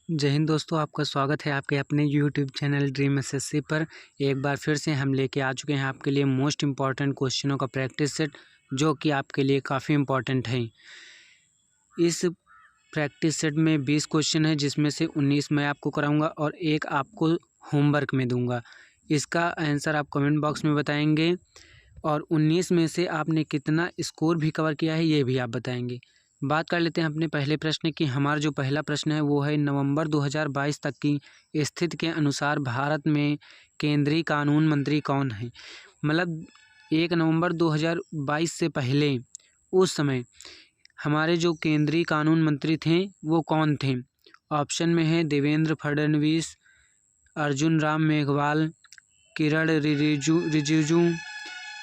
जय हिंद दोस्तों, आपका स्वागत है आपके अपने यूट्यूब चैनल ड्रीम एसएससी पर। एक बार फिर से हम लेके आ चुके हैं आपके लिए मोस्ट इम्पॉर्टेंट क्वेश्चनों का प्रैक्टिस सेट, जो कि आपके लिए काफ़ी इम्पॉर्टेंट है। इस प्रैक्टिस सेट में 20 क्वेश्चन है, जिसमें से 19 मैं आपको कराऊंगा और एक आपको होमवर्क में दूंगा। इसका आंसर आप कमेंट बॉक्स में बताएंगे और 19 में से आपने कितना स्कोर भी कवर किया है ये भी आप बताएंगे। बात कर लेते हैं अपने पहले प्रश्न की। हमारा जो पहला प्रश्न है वो है नवंबर 2022 तक की स्थिति के अनुसार भारत में केंद्रीय कानून मंत्री कौन है। मतलब 1 नवंबर 2022 से पहले उस समय हमारे जो केंद्रीय कानून मंत्री थे वो कौन थे। ऑप्शन में है देवेंद्र फडणवीस, अर्जुन राम मेघवाल, किरण रिजिजू,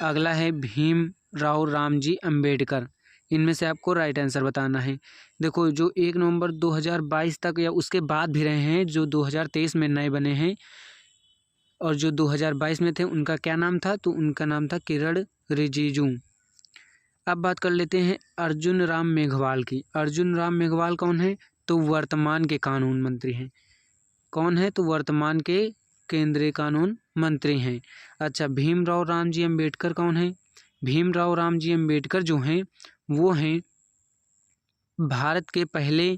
अगला है भीम राव रामजी अम्बेडकर। इनमें से आपको राइट आंसर बताना है। देखो, जो 1 नवंबर 2022 तक या उसके बाद भी रहे हैं, जो 2023 में नए बने हैं और जो 2022 में थे उनका क्या नाम था, तो उनका नाम था किरण रिजिजू। अब बात कर लेते हैं अर्जुन राम मेघवाल की। अर्जुन राम मेघवाल कौन है, तो वर्तमान के कानून मंत्री हैं। कौन है, तो वर्तमान के केंद्रीय कानून मंत्री हैं। अच्छा, भीमराव रामजी अम्बेडकर कौन है। भीमराव रामजी अम्बेडकर जो हैं वो हैं भारत के पहले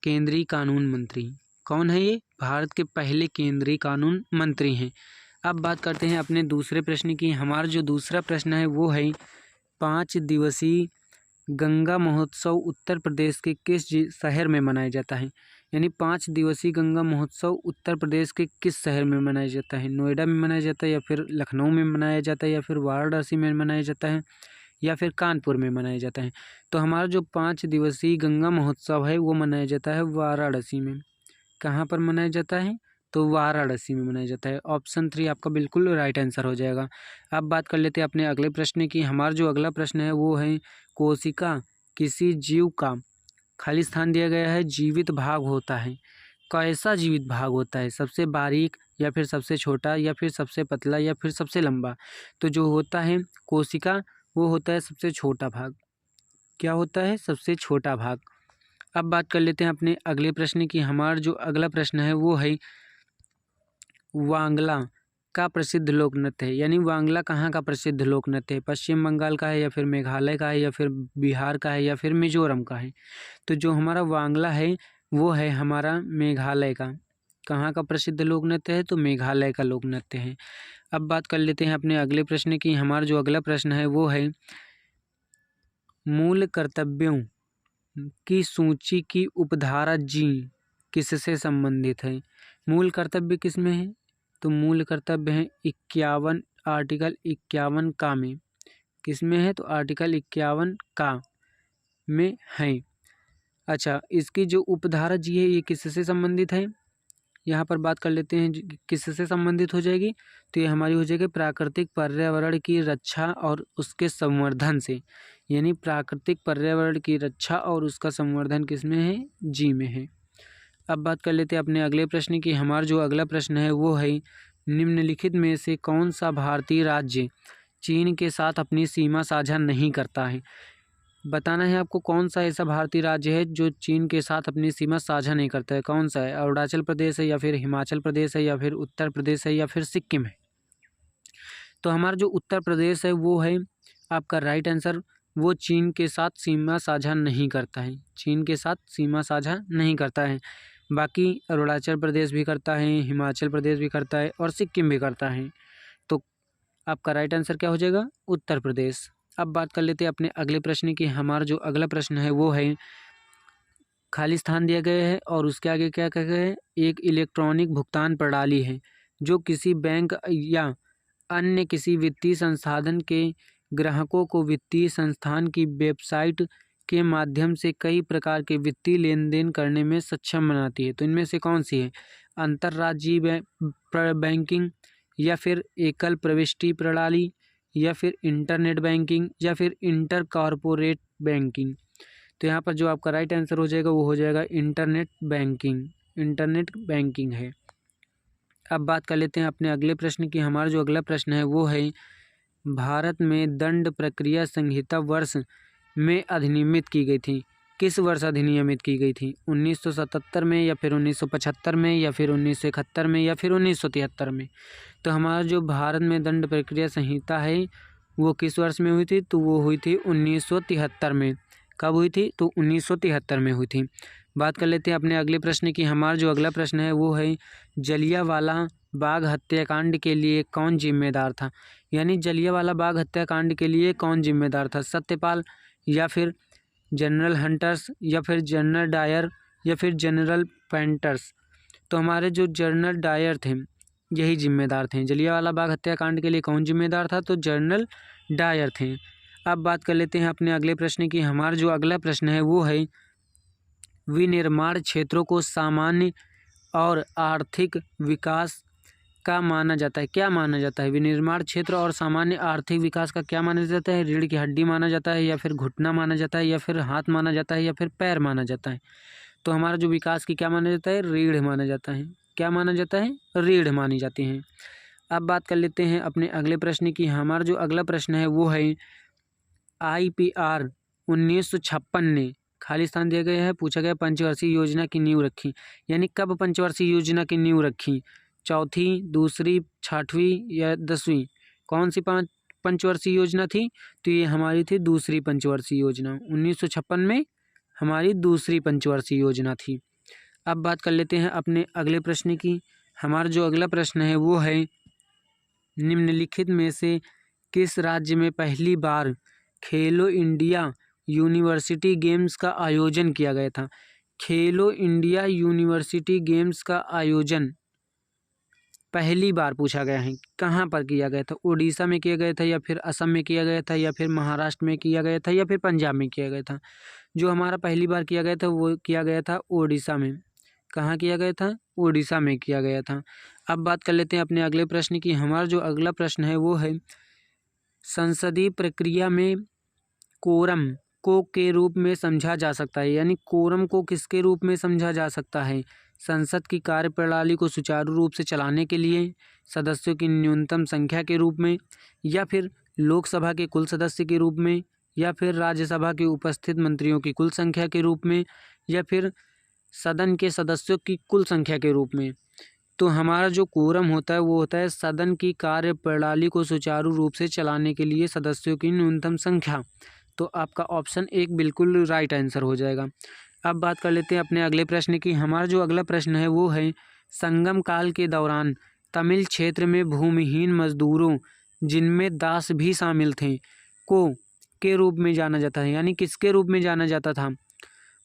केंद्रीय कानून मंत्री। कौन है ये, भारत के पहले केंद्रीय कानून मंत्री हैं। अब बात करते हैं अपने दूसरे प्रश्न की। हमारा जो दूसरा प्रश्न है वो है 5 दिवसीय गंगा महोत्सव उत्तर प्रदेश के किस शहर में मनाया जाता है। यानी 5 दिवसीय गंगा महोत्सव उत्तर प्रदेश के किस शहर में मनाया जाता है। नोएडा में मनाया जाता है, या फिर लखनऊ में मनाया जाता है, या फिर वाराणसी में मनाया जाता है, या फिर कानपुर में मनाया जाता है। तो हमारा जो 5 दिवसीय गंगा महोत्सव है वो मनाया जाता है वाराणसी में। कहाँ पर मनाया जाता है, तो वाराणसी में मनाया जाता है। ऑप्शन 3 आपका बिल्कुल राइट आंसर हो जाएगा। अब बात कर लेते हैं अपने अगले प्रश्न की। हमारा जो अगला प्रश्न है वो है कोशिका किसी जीव का खाली स्थान दिया गया है जीवित भाग होता है। कैसा जीवित भाग होता है, सबसे बारीक, या फिर सबसे छोटा, या फिर सबसे पतला, या फिर सबसे लंबा। तो जो होता है कोशिका वो होता है सबसे छोटा भाग। क्या होता है, सबसे छोटा भाग। अब बात कर लेते हैं अपने अगले प्रश्न की। हमारा जो अगला प्रश्न है वो है वांगला का प्रसिद्ध लोक नृत्य है। यानी वांगला कहाँ का प्रसिद्ध लोक नृत्य है, पश्चिम बंगाल का है, या फिर मेघालय का है, या फिर बिहार का है, या फिर मिजोरम का है। तो जो हमारा वांगला है वो है हमारा मेघालय का। कहाँ का प्रसिद्ध लोक नृत्य है, तो मेघालय का लोक नृत्य है। अब बात कर लेते हैं अपने अगले प्रश्न की। हमारा जो अगला प्रश्न है वो है मूल कर्तव्यों की सूची की उपधारा जी किससे संबंधित है। मूल कर्तव्य किस में है, तो मूल कर्तव्य है 51, आर्टिकल 51 का में। किस में है, तो आर्टिकल 51 का में है। अच्छा, इसकी जो उपधारा जी है ये किससे संबंधित है, यहाँ पर बात कर लेते हैं किससे संबंधित हो जाएगी, तो ये हमारी हो जाएगी प्राकृतिक पर्यावरण की रक्षा और उसके संवर्धन से। यानी प्राकृतिक पर्यावरण की रक्षा और उसका संवर्धन किस में है, जी में है। अब बात कर लेते हैं अपने अगले प्रश्न की। हमारा जो अगला प्रश्न है वो है निम्नलिखित में से कौन सा भारतीय राज्य चीन के साथ अपनी सीमा साझा नहीं करता है। बताना है आपको कौन सा ऐसा भारतीय राज्य है जो चीन के साथ अपनी सीमा साझा नहीं करता है। कौन सा है, अरुणाचल प्रदेश है, या फिर हिमाचल प्रदेश है, या फिर उत्तर प्रदेश है, या फिर सिक्किम है। तो हमारा जो उत्तर प्रदेश है वो है आपका राइट आंसर। वो चीन के साथ सीमा साझा नहीं करता है, चीन के साथ सीमा साझा नहीं करता है। बाकी अरुणाचल प्रदेश भी करता है, हिमाचल प्रदेश भी करता है, और सिक्किम भी करता है। तो आपका राइट आंसर क्या हो जाएगा, उत्तर प्रदेश। अब बात कर लेते हैं अपने अगले प्रश्न की। हमारा जो अगला प्रश्न है वो है खाली स्थान दिया गया है और उसके आगे क्या कहा गया है, एक इलेक्ट्रॉनिक भुगतान प्रणाली है जो किसी बैंक या अन्य किसी वित्तीय संसाधन के ग्राहकों को वित्तीय संस्थान की वेबसाइट के माध्यम से कई प्रकार के वित्तीय लेन देन करने में सक्षम बनाती है। तो इनमें से कौन सी है, अंतर्राज्यीय बैंकिंग, या फिर एकल प्रविष्टि प्रणाली, या फिर इंटरनेट बैंकिंग, या फिर इंटर कॉरपोरेट बैंकिंग। तो यहाँ पर जो आपका राइट आंसर हो जाएगा वो हो जाएगा इंटरनेट बैंकिंग। इंटरनेट बैंकिंग है। अब बात कर लेते हैं अपने अगले प्रश्न की। हमारा जो अगला प्रश्न है वो है भारत में दंड प्रक्रिया संहिता वर्ष में अधिनियमित की गई थी। किस वर्ष अधिनियमित की गई थी? 1977 में या फिर 1975 में या फिर 1971 में या फिर 1973 में? तो हमारा जो भारत में दंड प्रक्रिया संहिता है वो किस वर्ष में हुई थी? तो वो हुई थी 1973 में। कब हुई थी? तो 1973 में हुई थी। बात कर लेते हैं अपने अगले प्रश्न की। हमारा जो अगला प्रश्न है वो है जलियांवाला बाग हत्याकांड के लिए कौन जिम्मेदार था? यानी जलियांवाला बाग हत्याकांड के लिए कौन जिम्मेदार था? सत्यपाल या फिर जनरल हंटर्स या फिर जनरल डायर या फिर जनरल पेंटर्स? तो हमारे जो जनरल डायर थे यही जिम्मेदार थे। जलियांवाला बाग हत्याकांड के लिए कौन जिम्मेदार था? तो जनरल डायर थे। अब बात कर लेते हैं अपने अगले प्रश्न की। हमारा जो अगला प्रश्न है वो है विनिर्माण क्षेत्रों को सामान्य और आर्थिक विकास का माना जाता है। क्या माना जाता है? विनिर्माण क्षेत्र और सामान्य आर्थिक विकास का क्या माना जाता है? रीढ़ की हड्डी माना जाता है या फिर घुटना माना जाता है या फिर हाथ माना जाता है या फिर पैर माना जाता है? तो हमारा जो विकास की क्या माना जाता है? रीढ़ माना जाता है। क्या माना जाता है? रीढ़ मानी जाती है। अब बात कर लेते हैं अपने अगले प्रश्न की। हमारा जो अगला प्रश्न है वो है IPR 1956 ने खाली स्थान दिया गया है, पूछा गया पंचवर्षीय योजना की नींव रखी। यानी कब पंचवर्षीय योजना की नींव रखी? चौथी, दूसरी, छठवीं या 10वीं? कौन सी पंचवर्षीय योजना थी? तो ये हमारी थी दूसरी पंचवर्षीय योजना। 1956 में हमारी दूसरी पंचवर्षीय योजना थी। अब बात कर लेते हैं अपने अगले प्रश्न की। हमारा जो अगला प्रश्न है वो है निम्नलिखित में से किस राज्य में पहली बार खेलो इंडिया यूनिवर्सिटी गेम्स का आयोजन किया गया था? खेलो इंडिया यूनिवर्सिटी गेम्स का आयोजन पहली बार पूछा गया है, कहाँ पर किया गया था? उड़ीसा में किया गया था या फिर असम में किया गया था या फिर महाराष्ट्र में किया गया था या फिर पंजाब में किया गया था? जो हमारा पहली बार किया गया था वो किया गया था उड़ीसा में। कहाँ किया गया था? उड़ीसा में किया गया था। अब बात कर लेते हैं अपने अगले प्रश्न की। हमारा जो अगला प्रश्न है वो है संसदीय प्रक्रिया में कोरम को के रूप में समझा जा सकता है। यानी कोरम को किसके रूप में समझा जा सकता है? संसद की कार्यप्रणाली को सुचारू रूप से चलाने के लिए, सदस्यों की न्यूनतम संख्या के रूप में, या फिर लोकसभा के कुल सदस्य के रूप में, या फिर राज्यसभा के उपस्थित मंत्रियों की कुल संख्या के रूप में, या फिर सदन के सदस्यों की कुल संख्या के रूप में? तो हमारा जो कोरम होता है वो होता है सदन की कार्यप्रणाली को सुचारू रूप से चलाने के लिए सदस्यों की न्यूनतम संख्या। तो आपका ऑप्शन एक बिल्कुल राइट आंसर हो जाएगा। अब बात कर लेते हैं अपने अगले प्रश्न की। हमारा जो अगला प्रश्न है वो है संगम काल के दौरान तमिल क्षेत्र में भूमिहीन मजदूरों, जिनमें दास भी शामिल थे, को के रूप में जाना जाता है। यानी किसके रूप में जाना जाता था?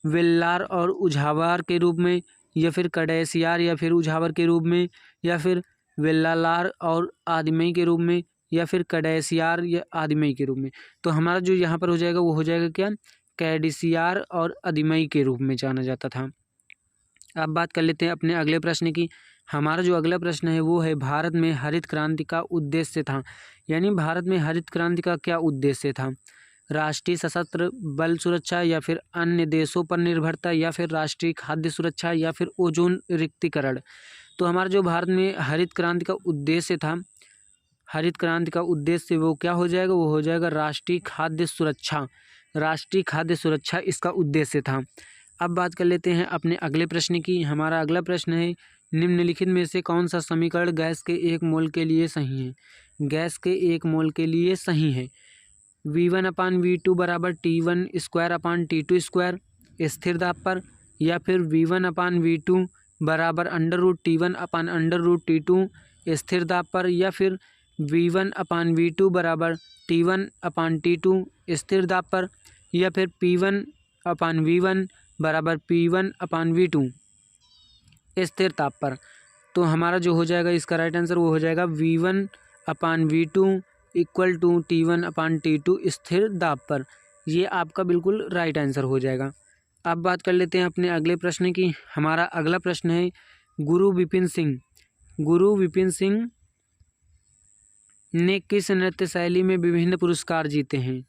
वेल्लार और उझावर के रूप में, या फिर कडेसियार या फिर उझावर के रूप में, या फिर वेल्लालार और आदिमई के रूप में, या फिर कडेसियार या आदिमई के रूप में? तो हमारा जो यहाँ पर हो जाएगा वो हो जाएगा क्या? कैडिसियार और आदिमई के रूप में जाना जाता था। अब बात कर लेते हैं अपने अगले प्रश्न की। हमारा जो अगला प्रश्न है वो है भारत में हरित क्रांति का उद्देश्य था। यानी भारत में हरित क्रांति का क्या उद्देश्य था? राष्ट्रीय सशस्त्र बल सुरक्षा, या फिर अन्य देशों पर निर्भरता, या फिर राष्ट्रीय खाद्य सुरक्षा, या फिर ओजोन रिक्तीकरण? तो हमारा जो भारत में हरित क्रांति का उद्देश्य था, हरित क्रांति का उद्देश्य वो क्या हो जाएगा? वो हो जाएगा राष्ट्रीय खाद्य सुरक्षा। राष्ट्रीय खाद्य सुरक्षा इसका उद्देश्य था। अब बात कर लेते हैं अपने अगले प्रश्न की। हमारा अगला प्रश्न है निम्नलिखित में से कौन सा समीकरण गैस के 1 मोल के लिए सही है? गैस के 1 मोल के लिए सही है V1/V2 बराबर T1² स्थिर दाब पर, या फिर V1/V2 बराबर √T1/√T2 स्थिर दाब पर, या फिर V1/V2 बराबर T1/T2 स्थिर दाब पर, या फिर P1/V1 बराबर P1/V2 स्थिर ताप पर? तो हमारा जो हो जाएगा इसका राइट आंसर वो हो जाएगा V1/V2 इक्वल टू T1/T2 स्थिर दाब पर। ये आपका बिल्कुल राइट आंसर हो जाएगा। अब बात कर लेते हैं अपने अगले प्रश्न की। हमारा अगला प्रश्न है गुरु विपिन सिंह ने किस नृत्य शैली में विभिन्न पुरस्कार जीते हैं?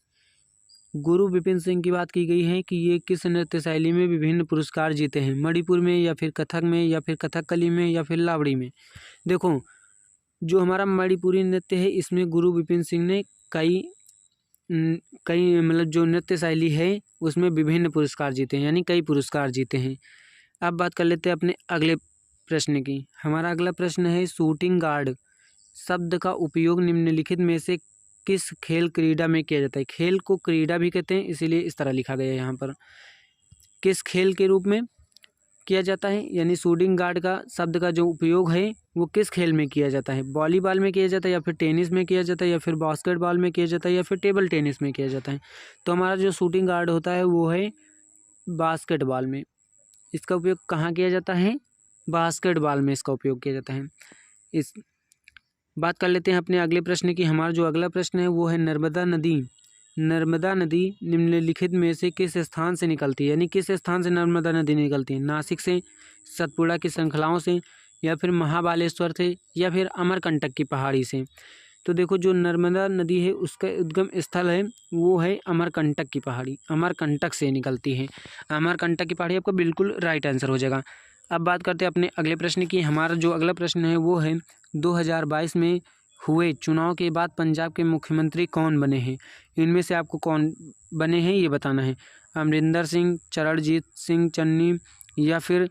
गुरु विपिन सिंह की बात की गई है कि ये किस नृत्य शैली में विभिन्न पुरस्कार जीते हैं? मणिपुर में, या फिर कथक में, या फिर कथकली में, या फिर लावड़ी में? देखो, जो हमारा मणिपुरी नृत्य है इसमें गुरु विपिन सिंह ने कई कई मतलब जो नृत्य शैली है उसमें विभिन्न पुरस्कार जीते हैं, यानी कई पुरस्कार जीते हैं। अब बात कर लेते हैं अपने अगले प्रश्न की। हमारा अगला प्रश्न है, शूटिंग गार्ड शब्द का उपयोग निम्नलिखित में से किस खेल क्रीड़ा में किया जाता है। खेल को क्रीड़ा भी कहते हैं, इसीलिए इस तरह लिखा गया है यहाँ पर। किस खेल के रूप में किया जाता है, यानी शूटिंग गार्ड का शब्द का जो उपयोग है वो किस खेल में किया जाता है। वॉलीबॉल में किया जाता है, या फिर टेनिस में किया जाता है, या फिर बास्केटबॉल में किया जाता है, या फिर टेबल टेनिस में किया जाता है। तो हमारा जो शूटिंग गार्ड होता है वो है बास्केटबॉल में। इसका उपयोग कहाँ किया जाता है, बास्केटबॉल में इसका उपयोग किया जाता है। इस बात कर लेते हैं अपने अगले प्रश्न की। हमारा जो अगला प्रश्न है वो है, नर्मदा नदी निम्नलिखित में से किस स्थान से निकलती है, यानी किस स्थान से नर्मदा नदी निकलती है। नासिक से, सतपुड़ा की श्रृंखलाओं से, या फिर महाबालेश्वर से, या फिर अमरकंटक की पहाड़ी से। तो देखो, जो नर्मदा नदी है उसका उद्गम स्थल है वो है अमरकंटक की पहाड़ी, अमरकंटक से निकलती है। अमरकंटक की पहाड़ी आपका बिल्कुल राइट आंसर हो जाएगा। अब बात करते हैं अपने अगले प्रश्न की। हमारा जो अगला प्रश्न है वो है, 2022 में हुए चुनाव के बाद पंजाब के मुख्यमंत्री कौन बने हैं। इनमें से आपको कौन बने हैं ये बताना है। अमरिंदर सिंह, चरणजीत सिंह चन्नी, या फिर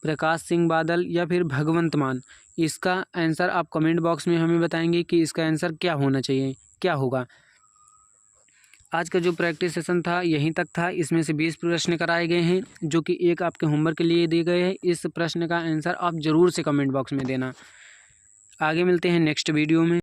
प्रकाश सिंह बादल, या फिर भगवंत मान। इसका आंसर आप कमेंट बॉक्स में हमें बताएंगे कि इसका आंसर क्या होना चाहिए, क्या होगा। आज का जो प्रैक्टिस सेशन था यहीं तक था। इसमें से 20 प्रश्न कराए गए हैं जो कि एक आपके होमवर्क के लिए दिए गए हैं। इस प्रश्न का आंसर आप ज़रूर से कमेंट बॉक्स में देना। आगे मिलते हैं नेक्स्ट वीडियो में।